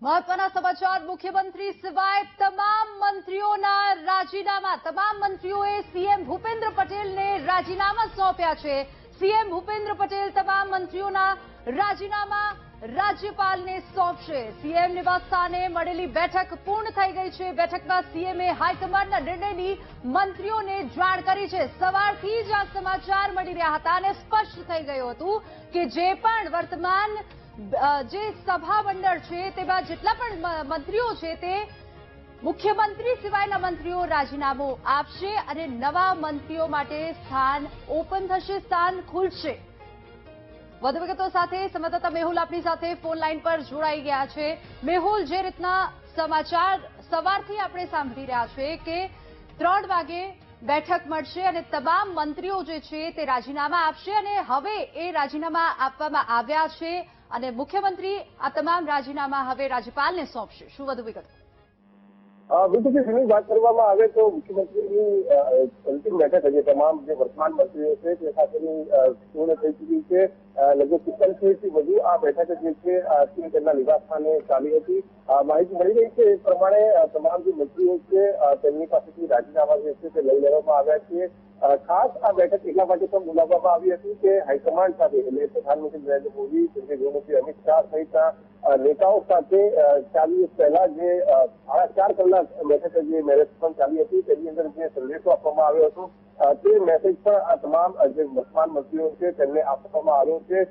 મહત્વના સમાચાર મુખ્યમંત્રી સિવાય તમામ મંત્રીઓના રાજીનામા તમામ મંત્રીઓએ સીએમ ભૂપેન્દ્ર પટેલને રાજીનામા સોંપ્યા છે। સીએમ ભૂપેન્દ્ર પટેલ તમામ મંત્રીઓના રાજીનામા રાજ્યપાલને સોંપશે। સીએમ નિવાસસ્થાને મળેલી બેઠક પૂર્ણ થઈ ગઈ છે। બેઠકમાં સીએમએ હાઈકમાન્ડના નિર્ણયની મંત્રીઓને જાણ કરી છે। સવારથી જ આ સમાચાર મળી રહ્યા હતા અને સ્પષ્ટ થઈ ગયું હતું કે જે પણ વર્તમાન જે સભા મંડળ છે તેમાં જેટલા પણ મંત્રીઓ છે તે મુખ્યમંત્રી સિવાયના મંત્રીઓ રાજીનામું આપશે અને નવા મંત્રીઓ માટે સ્થાન ઓપન થશે, સ્થાન ખુલશે। વધુ વિગતો સાથે સંવાદદાતા મેહુલ આપણી સાથે ફોન લાઈન પર જોડાઈ ગયા છે। મેહુલ, જે રીતના સમાચાર સવારથી આપણે સાંભળી રહ્યા છે કે 3 વાગે બેઠક મળશે અને તમામ મંત્રીઓ જે છે તે રાજીનામા આપશે અને હવે એ રાજીનામા આપવામાં આવ્યા છે અને મુખ્યમંત્રી આ તમામ રાજીનામા હવે રાજ્યપાલને સોંપશે। શું વધુ વિગતો? બિલકુલ વાત કરવામાં આવે તો મુખ્યમંત્રીની અંતિમ બેઠક હજી તમામ જે વર્તમાન મંત્રીઓ છે તે સાથેની પૂર્ણ થઈ ચૂકી છે। લગભગ 45 થી વધુ આ બેઠક જે છે તે તેમના નિવાસસ્થાને ચાલી હતી। માહિતી મળી રહી છે એ પ્રમાણે તમામ જે મંત્રીઓ છે તેમની પાસેથી રાજીનામા જે છે તે લઈ લેવામાં આવ્યા છે। ખાસ આ બેઠક એટલા માટે પણ બોલાવવામાં આવી હતી કે હાઈકમાન્ડ સાથે એટલે પ્રધાનમંત્રી નરેન્દ્ર મોદી, કેન્દ્રીય ગૃહમંત્રી અમિત શાહ સહિતના નેતાઓ સાથે ચાલી પહેલા જે 4.5 કલાક બેઠક જે મેરેથોન ચાલી હતી તેની અંદર જે સંદેશો આપવામાં આવ્યો હતો તે મેસેજ પણ આ તમામ જે વર્તમાન મંત્રીઓ છે તેમને આપવામાં આવ્યો છે।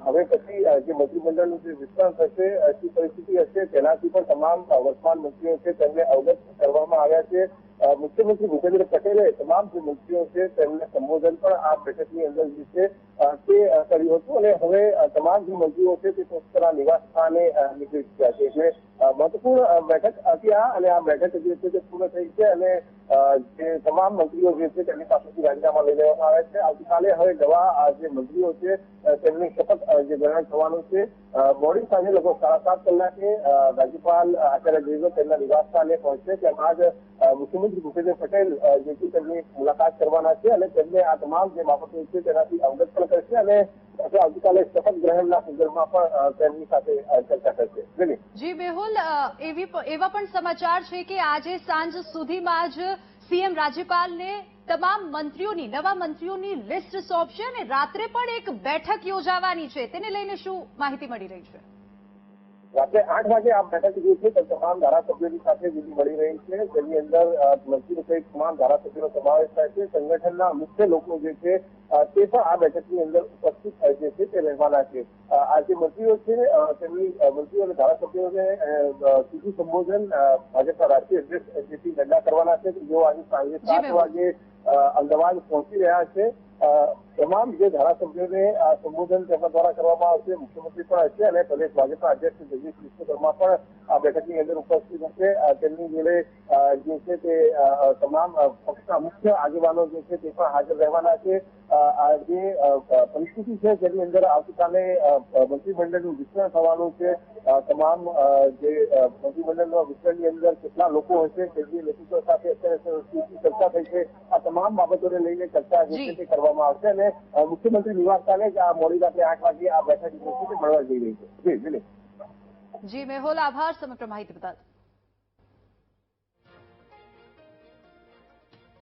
હવે પછી જે મંત્રીમંડળનું જે વિસ્તરણ થશે, શું પરિસ્થિતિ હશે તેનાથી પણ તમામ વર્તમાન મંત્રીઓ છે તેમને અવગત કરવામાં આવ્યા છે। મુખ્યમંત્રી ભૂપેન્દ્ર પટેલે તમામ જે મંત્રીઓ છે તેમને સંબોધન પણ આ બેઠકની અંદર જે છે તે કર્યું હતું અને હવે તમામ જે મંત્રીઓ છે તે પોતાના નિવાસ સ્થાને નીકળી ચૂક્યા છે। એટલે મહત્વપૂર્ણ બેઠક હતી આ અને આ બેઠક જે છે તે પૂર્ણ થઈ છે અને જે તમામ મંત્રીઓ જે છે તેમની પાસેથી રાજીનામા લઈ લેવામાં આવ્યા છે। આવતીકાલે હવે નવા જે મંત્રીઓ છે તેમની શપથ જે ગ્રહણ થવાનું છે। મોડી સાંજે લગભગ 7:30 કલાકે રાજ્યપાલ આચાર્ય દેવવ્રત તેમના નિવાસ સ્થાને પહોંચશે। ત્યારબાદ મુખ્યમંત્રી ભૂપેન્દ્ર પટેલ જે છે તેમની મુલાકાત કરવાના છે અને તેમને આ તમામ જે બાબતો છે તેનાથી અવગત પણ કરશે અને આવતીકાલે શપથ ગ્રહણના સંદર્ભમાં પણ તેમની સાથે ચર્ચા કરશે। જી મેહુલ, એવા પણ સમાચાર છે કે આજે સાંજ સુધીમાં જ સીએમ રાજ્યપાલને તમામ મંત્રીઓની નવા મંત્રીઓની લિસ્ટ સોંપશે અને રાત્રે પણ એક બેઠક યોજાવાની છે, તેને લઈને શું માહિતી મળી રહી છે? રાત્રે 8 વાગે આ બેઠક જે છે તે તમામ ધારાસભ્યોની સાથે વિધિ મળી રહી છે, જેની અંદર મંત્રીઓ સહિત તમામ ધારાસભ્યોનો સમાવેશ થાય છે। સંગઠનના મુખ્ય લોકો જે છે તે પણ આ બેઠકની અંદર ઉપસ્થિત જે છે તે રહેવાના છે। આ જે મંત્રીઓ છે તેમની મંત્રીઓ અને ધારાસભ્યોને સીધું સંબોધન ભાજપના રાષ્ટ્રીય અધ્યક્ષ જેપી નડ્ડા કરવાના છે, જેઓ આજે સાંજે 7 વાગે અમદાવાદ પહોંચી રહ્યા છે। તમામ જે ધારાસભ્યોને સંબોધન તેમના દ્વારા કરવામાં આવશે। મુખ્યમંત્રી પણ હશે અને પ્રદેશ ભાજપના અધ્યક્ષ જગદીશ વિશ્વકર્મા પણ આ બેઠકની અંદર ઉપસ્થિત હશે। તેમની જોડે જે છે તે તમામ પક્ષના મુખ્ય આગેવાનો જે છે તે પણ હાજર રહેવાના છે। આ જે પરિસ્થિતિ છે તેની અંદર આવતીકાલે મંત્રીમંડળનું વિસ્તરણ થવાનું છે। તમામ જે મંત્રીમંડળના વિસ્તરણની અંદર કેટલા લોકો હશે, કેન્દ્રીય નેતૃત્વ સાથે અત્યારે ચર્ચા થઈ છે, આ તમામ બાબતોને લઈને ચર્ચા જે છે તે કરવામાં આવશે અને મુખ્યમંત્રી નિવાસસ્થાને જ આ મોડી રાત્રે 8 વાગે આ બેઠક જે છે તે મળવા જઈ રહી છે। જી મેહુલ, આભાર સમગ્ર માહિતી બદલ।